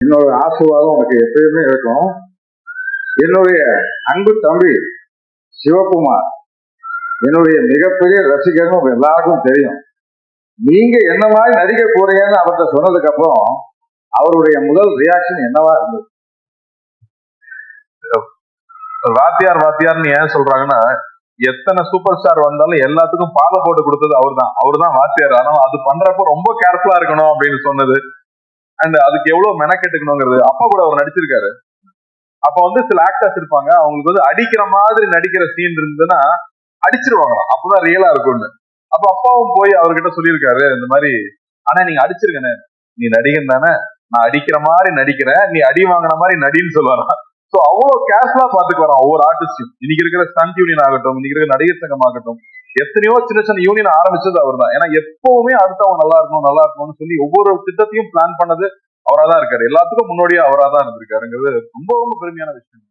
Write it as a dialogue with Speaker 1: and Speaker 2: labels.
Speaker 1: என்னோட ஆசீர்வாதம் உனக்கு எப்பயுமே இருக்கும். என்னுடைய அன்பு தம்பி சிவகுமார் என்னுடைய மிகப்பெரிய ரசிகர்னு உங்க எல்லாருக்கும் தெரியும். நீங்க என்ன மாதிரி நடிக்க போறீங்கன்னு அவர்கிட்ட சொன்னதுக்கு அப்புறம் அவருடைய முதல் ரியாக்ஷன் என்னவா இருந்தது?
Speaker 2: வாத்தியார் வாத்தியார்னு ஏன் சொல்றாங்கன்னா, எத்தனை சூப்பர் ஸ்டார் வந்தாலும் எல்லாத்துக்கும் பாலை போட்டு கொடுத்தது அவர்தான் வாத்தியார். ஆனா அது பண்றப்ப ரொம்ப கேர்ஃபுல்லா இருக்கணும் அப்படின்னு சொன்னது, அண்ட் அதுக்கு எவ்வளவு மெனக்கெட்டுக்கணுங்கிறது. அப்பா கூட அவர் நடிச்சிருக்காரு. அப்ப வந்து சில ஆக்டர்ஸ் இருப்பாங்க, அவங்களுக்கு வந்து அடிக்கிற மாதிரி நடிக்கிற சீன் இருந்ததுன்னா அடிச்சிருவாங்களாம், அப்பதான் ரியலா இருக்கும்னு. அப்ப அப்பாவும் போய் அவர்கிட்ட சொல்லியிருக்காரு இந்த மாதிரி, ஆனா நீங்க அடிச்சிருக்கனே, நீ நடிகன் தானே, நான் அடிக்கிற மாதிரி நடிக்கிறேன், நீ அடி வாங்கின மாதிரி நடின்னு சொல்லுவாராம். சோ அவ்வளவு கேர்ஃபுல்லா பாத்துக்கு வரோம் ஒவ்வொரு ஆர்டிஸ்டையும். இன்னைக்கு இருக்கிற ஸ்டண்ட் யூனியன் ஆகட்டும், இன்னைக்கு இருக்கிற நடிகர் சங்கம் ஆகட்டும், எத்தனையோ சின்ன சின்ன யூனியன் ஆரம்பிச்சது அவர் தான். ஏன்னா எப்பவுமே அடுத்தவங்க நல்லா இருக்கணும் நல்லா இருக்கணும்னு சொல்லி ஒவ்வொரு திட்டத்தையும் பிளான் பண்ணது அவராதான் இருக்காரு. எல்லாத்துக்கும் முன்னோடியா அவராதான் இருந்திருக்காருங்கிறது ரொம்ப ரொம்ப பெருமையான விஷயம்.